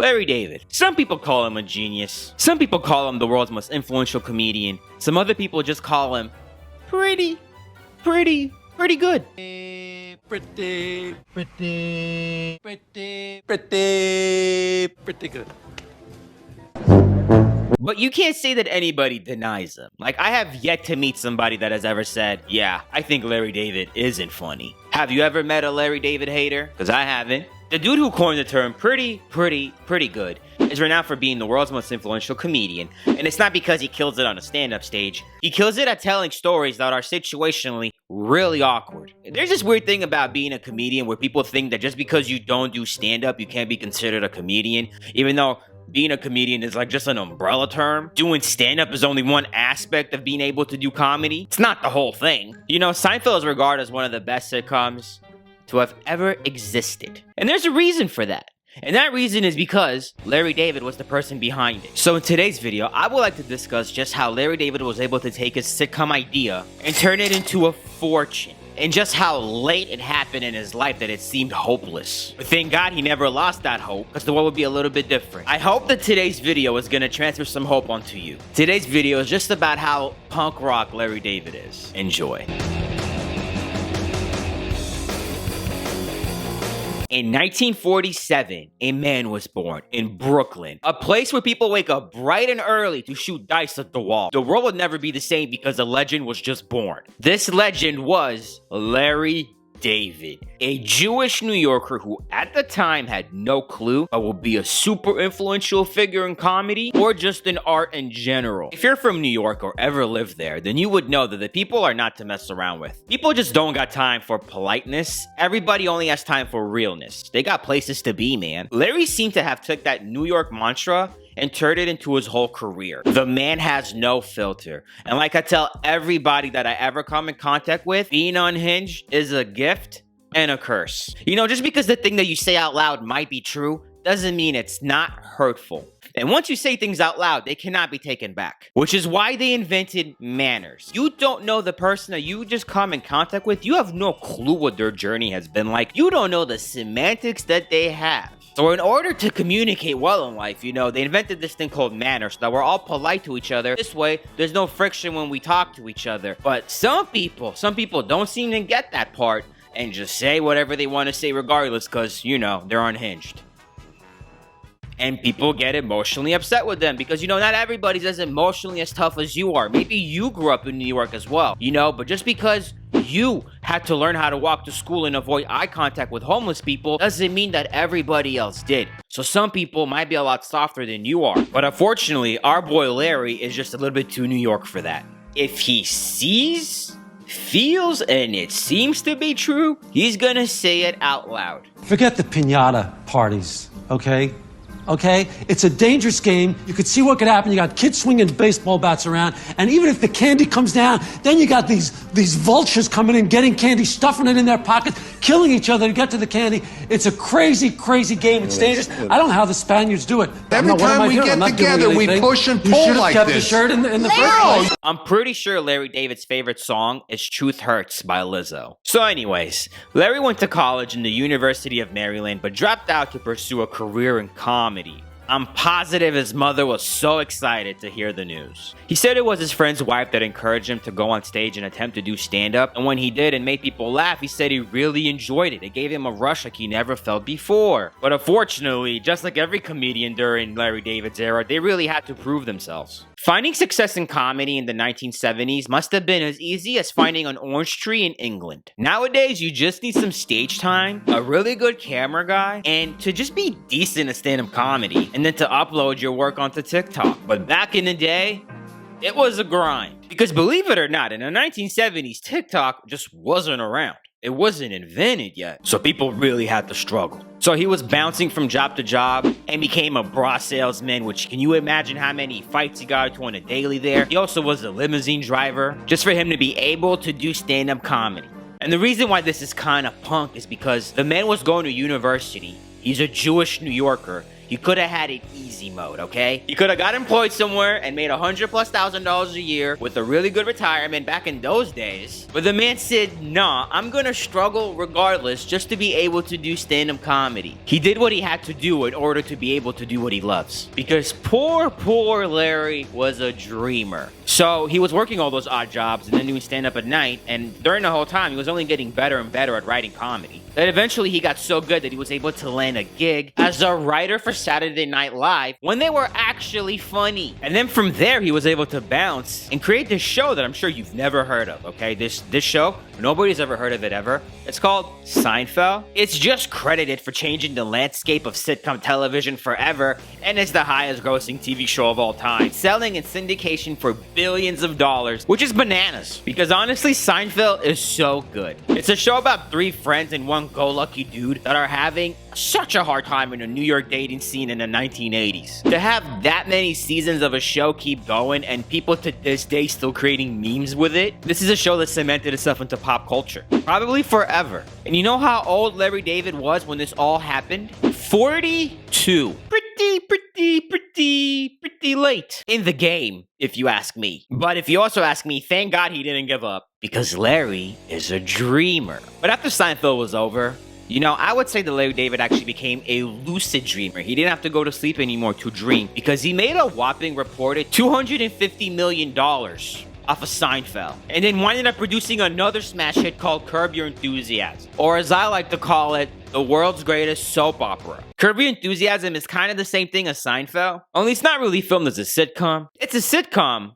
Larry David. Some people call him a genius. Some people call him the world's most influential comedian. Some other people just call him pretty good. Pretty good. But you can't say that anybody denies him. Like, I have yet to meet somebody that has ever said, yeah, I think Larry David isn't funny. Have you ever met a Larry David hater? Because I haven't. The dude who coined the term pretty good is renowned for being the world's most influential comedian. And it's not because he kills it on a stand-up stage. He kills it at telling stories that are situationally really awkward. There's this weird thing about being a comedian where people think that just because you don't do stand-up, you can't be considered a comedian, even though being a comedian is like just an umbrella term. Doing stand-up is only one aspect of being able to do comedy. It's not the whole thing. You know, Seinfeld is regarded as one of the best sitcoms to have ever existed. And there's a reason for that. And that reason is because Larry David was the person behind it. So in today's video, I would like to discuss just how Larry David was able to take his sitcom idea and turn it into a fortune. And just how late it happened in his life that it seemed hopeless. But thank God he never lost that hope, because the world would be a little bit different. I hope that today's video is going to transfer some hope onto you. Today's video is just about how punk rock Larry David is. Enjoy. In 1947, a man was born in Brooklyn, a place where people wake up bright and early to shoot dice at the wall. The world would never be the same because a legend was just born. This legend was Larry David, a Jewish New Yorker who at the time had no clue but would be a super influential figure in comedy or just in art in general. If you're from New York or ever lived there, then you would know that the people are not to mess around with. People just don't got time for politeness. Everybody only has time for realness. They got places to be, man. Larry seemed to have took that New York mantra and turned it into his whole career. The man has no filter. And like I tell everybody that I ever come in contact with, being unhinged is a gift and a curse. You know, just because the thing that you say out loud might be true, doesn't mean it's not hurtful. And once you say things out loud, they cannot be taken back. Which is why they invented manners. You don't know the person that you just come in contact with. You have no clue what their journey has been like. You don't know the semantics that they have. So in order to communicate well in life, you know, they invented this thing called manners, so that we're all polite to each other. This way, there's no friction when we talk to each other. But some people don't seem to get that part and just say whatever they want to say regardless because, you know, they're unhinged. And people get emotionally upset with them because, you know, not everybody's as emotionally as tough as you are. Maybe you grew up in New York as well, you know, but just because you had to learn how to walk to school and avoid eye contact with homeless people doesn't mean that everybody else did. So some people might be a lot softer than you are. But unfortunately, our boy Larry is just a little bit too New York for that. If he sees, feels, and it seems to be true, he's gonna say it out loud. Forget the piñata parties, okay? Okay? It's a dangerous game. You could see what could happen. You got kids swinging baseball bats around. And even if the candy comes down, then you got these vultures coming in, getting candy, stuffing it in their pockets, killing each other to get to the candy. It's a crazy, crazy game. It's dangerous. I don't know how the Spaniards do it. Every time we get together, we push and pull like this. You should have kept the shirt in the first place. I'm pretty sure Larry David's favorite song is Truth Hurts by Lizzo. So anyways, Larry went to college in the University of Maryland, but dropped out to pursue a career in comedy. I'm positive his mother was so excited to hear the news. He said it was his friend's wife that encouraged him to go on stage and attempt to do stand-up, and when he did and made people laugh, he said he really enjoyed it. It gave him a rush like he never felt before. But unfortunately, just like every comedian during Larry David's era, they really had to prove themselves. Finding success in comedy in the 1970s must have been as easy as finding an orange tree in England. Nowadays, you just need some stage time, a really good camera guy, and to just be decent at stand-up comedy, and then to upload your work onto TikTok. But back in the day, it was a grind. Because believe it or not, in the 1970s, TikTok just wasn't around. It wasn't invented yet, so people really had to struggle. So he was bouncing from job to job and became a bra salesman, which can you imagine how many fights he got into on a daily there? He also was a limousine driver, just for him to be able to do stand-up comedy. And the reason why this is kind of punk is because the man was going to university. He's a Jewish New Yorker. he could have had it easy mode, okay? He could have got employed somewhere and made $100,000+ a year with a really good retirement back in those days. But the man said, nah, I'm gonna struggle regardless just to be able to do stand-up comedy. He did what he had to do in order to be able to do what he loves. Because poor Larry was a dreamer. So he was working all those odd jobs and then doing stand-up at night, and during the whole time, he was only getting better and better at writing comedy. Then eventually he got so good that he was able to land a gig as a writer for Saturday Night Live when they were actually funny. And then from there, he was able to bounce and create this show that I'm sure you've never heard of, okay? This show, nobody's ever heard of it ever. It's called Seinfeld. It's just credited for changing the landscape of sitcom television forever, and it's the highest grossing TV show of all time, selling in syndication for billions of dollars, which is bananas, because honestly, Seinfeld is so good. It's a show about 3 friends and one go-lucky dude that are having such a hard time in the New York dating scene in the 1980s. To have that many seasons of a show keep going and people to this day still creating memes with it, this is a show that cemented itself into pop culture, probably forever. And you know how old Larry David was when this all happened? 42. Pretty late in the game, if you ask me. But if you also ask me, thank God he didn't give up, because Larry is a dreamer. But after Seinfeld was over, you know, I would say that Larry David actually became a lucid dreamer. He didn't have to go to sleep anymore to dream, because he made a whopping reported $250 million off of Seinfeld, and then winded up producing another smash hit called Curb Your Enthusiasm, or as I like to call it, the world's greatest soap opera. Curb Your Enthusiasm is kind of the same thing as Seinfeld, only it's not really filmed as a sitcom. It's a sitcom,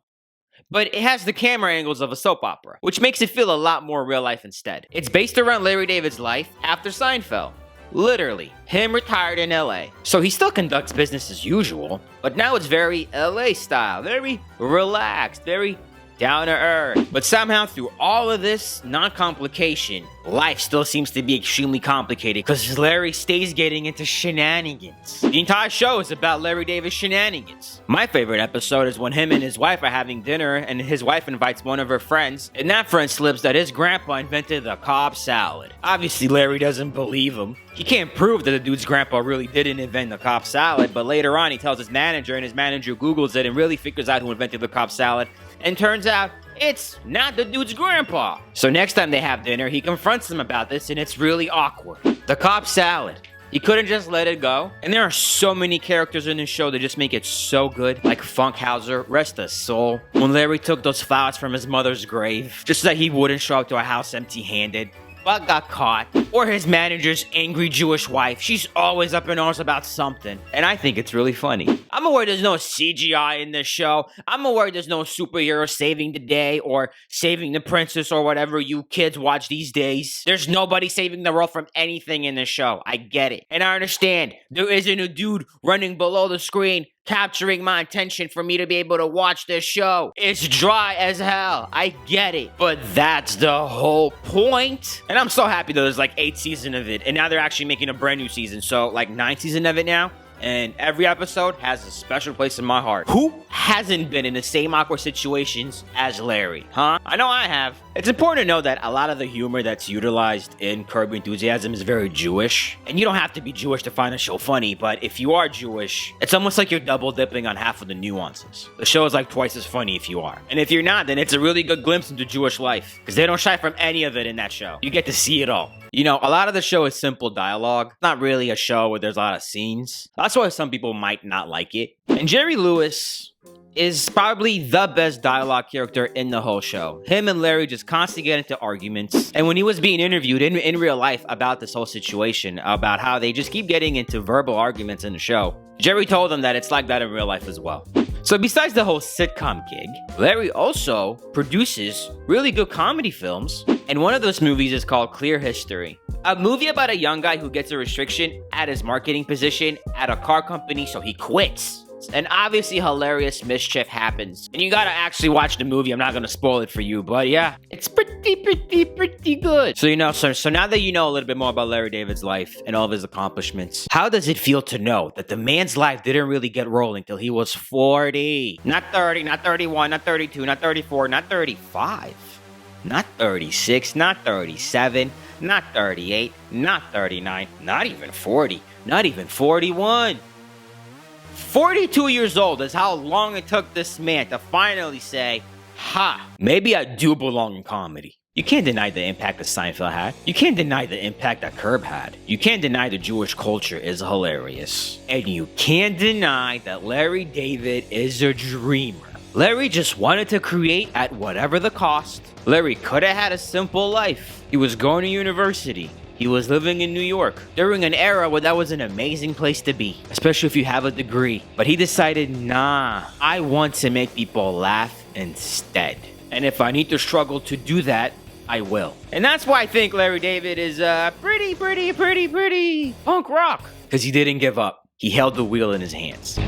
but it has the camera angles of a soap opera, which makes it feel a lot more real life instead. It's based around Larry David's life after Seinfeld. Literally, him retired in LA. So he still conducts business as usual, but now it's very LA style, very relaxed, very down to earth. But somehow through all of this non-complication, life still seems to be extremely complicated because Larry stays getting into shenanigans. The entire show is about Larry David's shenanigans. My favorite episode is when him and his wife are having dinner and his wife invites one of her friends, and that friend slips that his grandpa invented the Cobb salad. Obviously Larry doesn't believe him. He can't prove that the dude's grandpa really didn't invent the Cobb salad, but later on he tells his manager, and his manager Googles it and really figures out who invented the Cobb salad. And turns out, it's not the dude's grandpa. So next time they have dinner, he confronts them about this, and it's really awkward. The Cobb salad. He couldn't just let it go. And there are so many characters in this show that just make it so good. Like Funkhauser, rest his soul. When Larry took those flowers from his mother's grave, just so that he wouldn't show up to a house empty-handed, but got caught. Or his manager's angry Jewish wife. She's always up in arms about something. And I think it's really funny. I'm aware there's no CGI in this show. I'm aware there's no superhero saving the day or saving the princess or whatever you kids watch these days. There's nobody saving the world from anything in this show. I get it. And I understand there isn't a dude running below the screen capturing my attention for me to be able to watch this show. It's dry as hell. I get it. But that's the whole point. And I'm so happy that there's like 8 seasons of it. And now they're actually making a brand new season. So like 9 seasons of it now. And every episode has a special place in my heart. Who hasn't been in the same awkward situations as Larry, huh? I know I have. It's important to know that a lot of the humor that's utilized in Curb Your Enthusiasm is very Jewish. And you don't have to be Jewish to find the show funny, but if you are Jewish, it's almost like you're double dipping on half of the nuances. The show is like twice as funny if you are. And if you're not, then it's a really good glimpse into Jewish life, because they don't shy from any of it in that show. You get to see it all. You know, a lot of the show is simple dialogue. It's not really a show where there's a lot of scenes. That's why some people might not like it. And Jerry Lewis is probably the best dialogue character in the whole show. Him and Larry just constantly get into arguments. And when he was being interviewed in real life about this whole situation, about how they just keep getting into verbal arguments in the show, Jerry told them that it's like that in real life as well. So besides the whole sitcom gig, Larry also produces really good comedy films, and one of those movies is called Clear History. A movie about a young guy who gets a restriction at his marketing position at a car company, so he quits. And obviously hilarious mischief happens. And you gotta actually watch the movie. I'm not gonna spoil it for you, but yeah, it's pretty good. So so now that you know a little bit more about Larry David's life and all of his accomplishments, how does it feel to know that the man's life didn't really get rolling till he was 40? Not 30, not 31, not 32, not 34, not 35, not 36, not 37, not 38, not 39, not even 40, not even 41. 42 years old is how long it took this man to finally say, ha, maybe I do belong in comedy. You can't deny the impact that Seinfeld had. You can't deny the impact that Curb had. You can't deny the Jewish culture is hilarious. And you can't deny that Larry David is a dreamer. Larry just wanted to create at whatever the cost. Larry could have had a simple life. He was going to university. He was living in New York during an era where that was an amazing place to be, especially if you have a degree. But he decided, nah, I want to make people laugh instead. And if I need to struggle to do that, I will. And that's why I think Larry David is pretty punk rock. Because he didn't give up. He held the wheel in his hands.